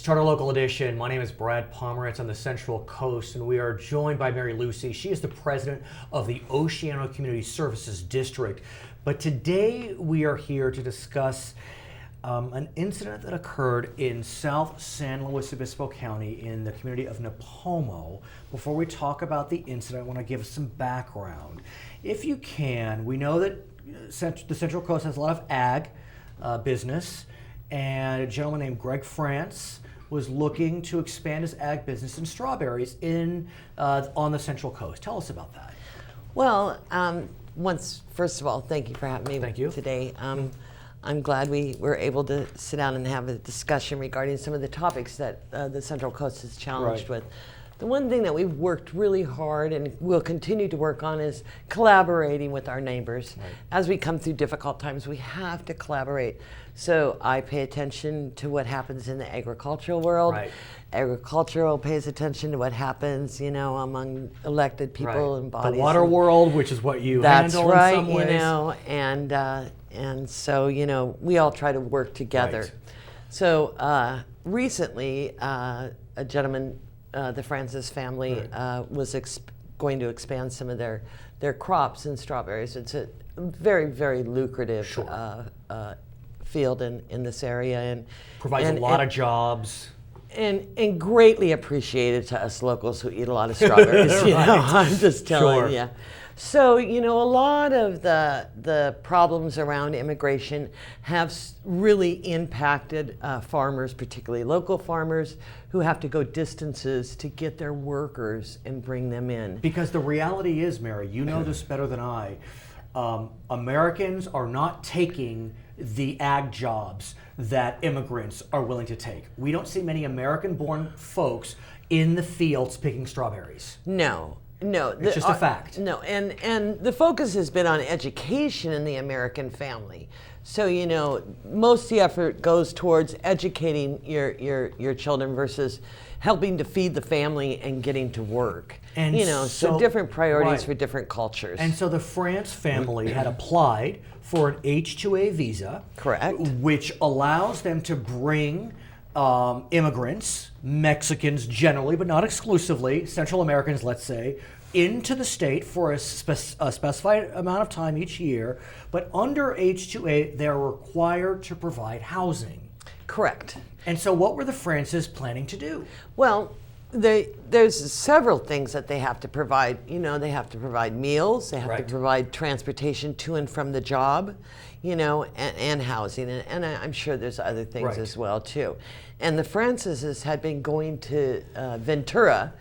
Charter Local Edition. My name is Brad Pomerance on the Central Coast, and we are joined by Mary Lucey. She is the president of the Oceano Community Services District. But today we are here to discuss an incident that occurred in South San Luis Obispo County in the community of Nipomo. Before we talk about the incident, I want to give some background. If you can, we know that the Central Coast has a lot of ag business, and a gentleman named Greg France was looking to expand his ag business in strawberries on the Central Coast. Tell us about that. Well, first of all, thank you for having me today. I'm glad we were able to sit down and have a discussion regarding some of the topics that the Central Coast is challenged with. The one thing that we've worked really hard and will continue to work on is collaborating with our neighbors. As we come through difficult times, we have to collaborate. So I pay attention to what happens in the agricultural world. Agricultural pays attention to what happens, among elected people and bodies. The water world, which is what you handle in some ways. And so, we all try to work together. So recently, a gentleman, the Francis family, was going to expand some of their crops in strawberries. It's a very, very lucrative field in this area, and provides a lot of jobs. And greatly appreciated to us locals who eat a lot of strawberries. I'm just telling you. So, a lot of the problems around immigration have really impacted farmers, particularly local farmers, who have to go distances to get their workers and bring them in. Because the reality is, Mary, you know this better than I, Americans are not taking the ag jobs that immigrants are willing to take. We don't see many American-born folks in the fields picking strawberries. No, it's just a fact. No, and the focus has been on education in the American family. So most of the effort goes towards educating your children versus helping to feed the family and getting to work. And so different priorities for different cultures. And so the France family had applied for an H-2A visa, correct, which allows them to bring immigrants, Mexicans generally, but not exclusively, Central Americans, let's say, into the state for a specified amount of time each year. But under H-2A, they're required to provide housing. Correct. And so what were the Frances planning to do? Well, there's several things that they have to provide. They have to provide meals, they have to provide transportation to and from the job, and housing. And I'm sure there's other things as well, too. And the Franceses had been going to Ventura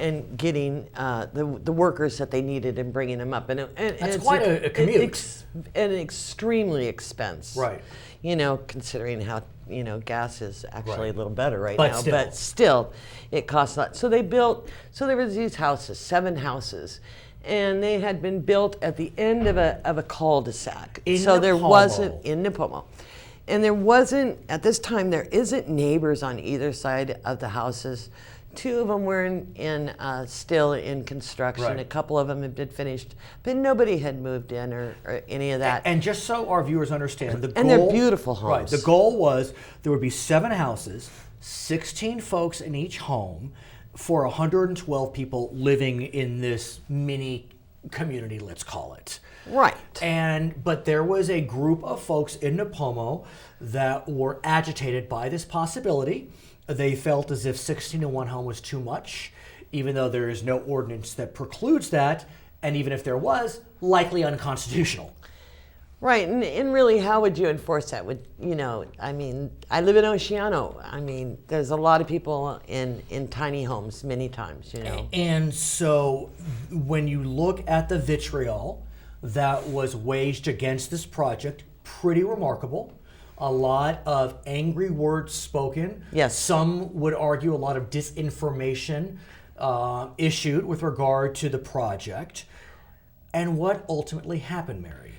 and getting the workers that they needed and bringing them up. And that's quite a commute. And extremely expensive. Right. Considering how gas is actually a little better now, still. but still it costs a lot. So there was these houses, 7 houses, and they had been built at the end of a cul-de-sac. There wasn't in Nipomo. And there wasn't, at this time, there isn't neighbors on either side of the houses. 2 of them were still in construction. A couple of them had been finished, but nobody had moved in or any of that. And just so our viewers understand, and they're beautiful homes. Right. The goal was there would be 7 houses, 16 folks in each home, for 112 people living in this mini community, let's call it. Right. But there was a group of folks in Nipomo that were agitated by this possibility. They felt as if 16 in one home was too much, even though there is no ordinance that precludes that, and even if there was, likely unconstitutional. Right, and really, how would you enforce that? I live in Oceano. There's a lot of people in tiny homes many times, And so when you look at the vitriol that was waged against this project, pretty remarkable. A lot of angry words spoken. Yes. Some would argue a lot of disinformation issued with regard to the project. And what ultimately happened, Mary?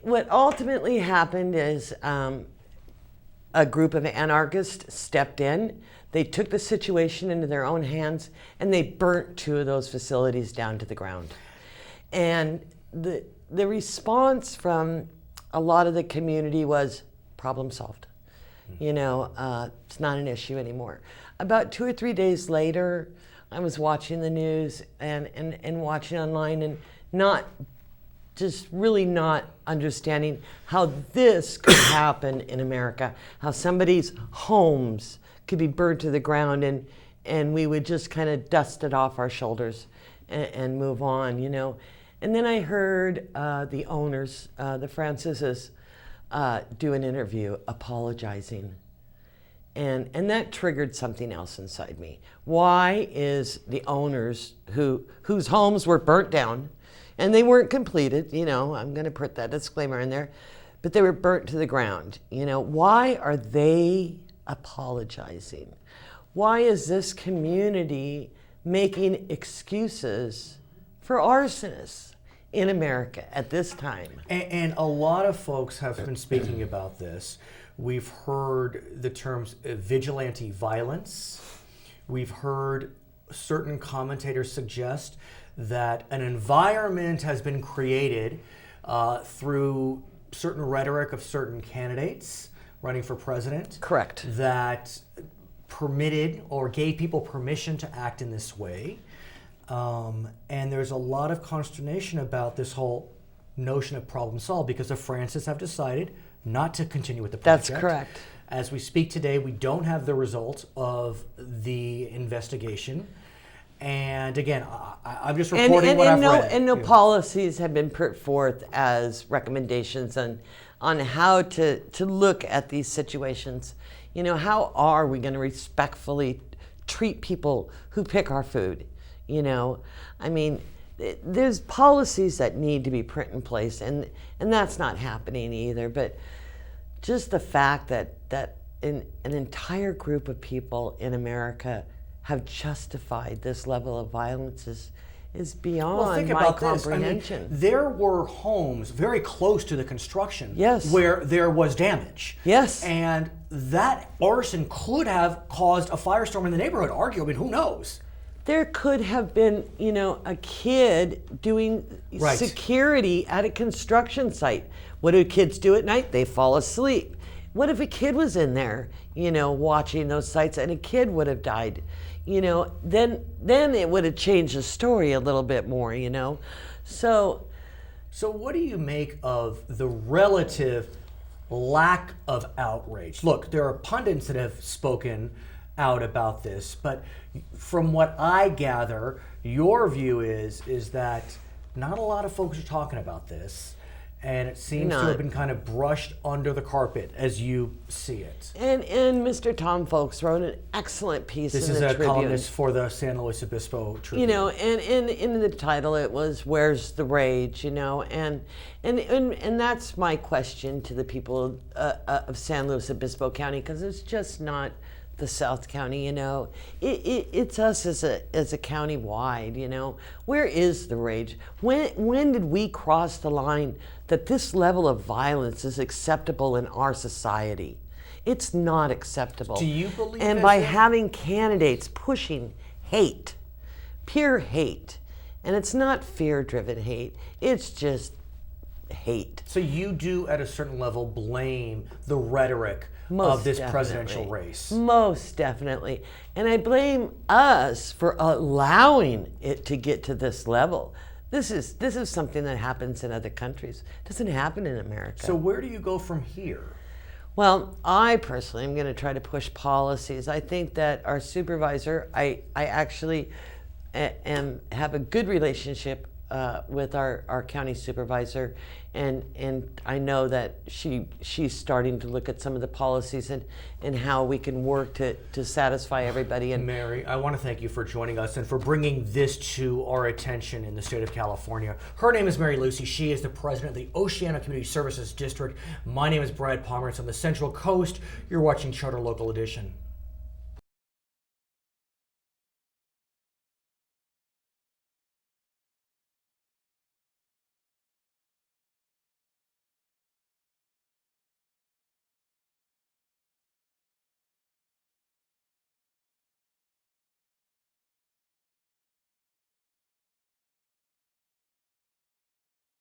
What ultimately happened is a group of anarchists stepped in. They took the situation into their own hands, and they burnt 2 of those facilities down to the ground. And the response from a lot of the community was problem solved. It's not an issue anymore. About 2 or 3 days later, I was watching the news and watching online and really not understanding how this could happen in America, how somebody's homes could be burned to the ground and we would just kind of dust it off our shoulders and move on, And then I heard the owners, the Francises, do an interview apologizing. And that triggered something else inside me. Why is the owners whose homes were burnt down, and they weren't completed, I'm going to put that disclaimer in there, but they were burnt to the ground. Why are they apologizing? Why is this community making excuses for arsonists in America at this time? And a lot of folks have been speaking about this. We've heard the terms vigilante violence. We've heard certain commentators suggest that an environment has been created through certain rhetoric of certain candidates running for president. Correct. That permitted or gave people permission to act in this way. And there's a lot of consternation about this whole notion of problem solved because the Francis have decided not to continue with the project. That's correct. As we speak today, we don't have the results of the investigation. And again, I'm just reporting what I've read. And no policies have been put forth as recommendations on how to look at these situations. How are we going to respectfully treat people who pick our food? There's policies that need to be put in place, and that's not happening either. But just the fact that an entire group of people in America have justified this level of violence is beyond my comprehension. There were homes very close to the construction where there was damage. Yes. And that arson could have caused a firestorm in the neighborhood, arguably. Who knows? There could have been, a kid doing security at a construction site. What do kids do at night? They fall asleep. What if a kid was in there, watching those sites and a kid would have died? Then it would have changed the story a little bit more, So what do you make of the relative lack of outrage? Look, there are pundits that have spoken out about this, but from what I gather, your view is that not a lot of folks are talking about this. And it seems to have been kind of brushed under the carpet as you see it. And Mr. Tom Folks wrote an excellent piece in the Tribune. This is a columnist for the San Luis Obispo Tribune. And in the title it was "Where's the Rage?" And that's my question to the people of San Luis Obispo County, because it's just not the South County, it's us as a county wide, Where is the rage? When did we cross the line that this level of violence is acceptable in our society? It's not acceptable. Do you believe And by having candidates pushing hate, pure hate, and it's not fear-driven hate, it's just hate. So you do, at a certain level, blame the rhetoric of this presidential race. Most definitely. And I blame us for allowing it to get to this level. This is something that happens in other countries. It doesn't happen in America. So where do you go from here? Well, I personally am going to try to push policies. I think that our supervisor, I actually have a good relationship with our county supervisor, and I know that she's starting to look at some of the policies and how we can work to satisfy everybody. And Mary, I want to thank you for joining us and for bringing this to our attention in the state of California. Her name is Mary Lucey. She is the president of the Oceano Community Services District. My name is Brad Pomerance on the Central Coast. You're watching Charter Local Edition.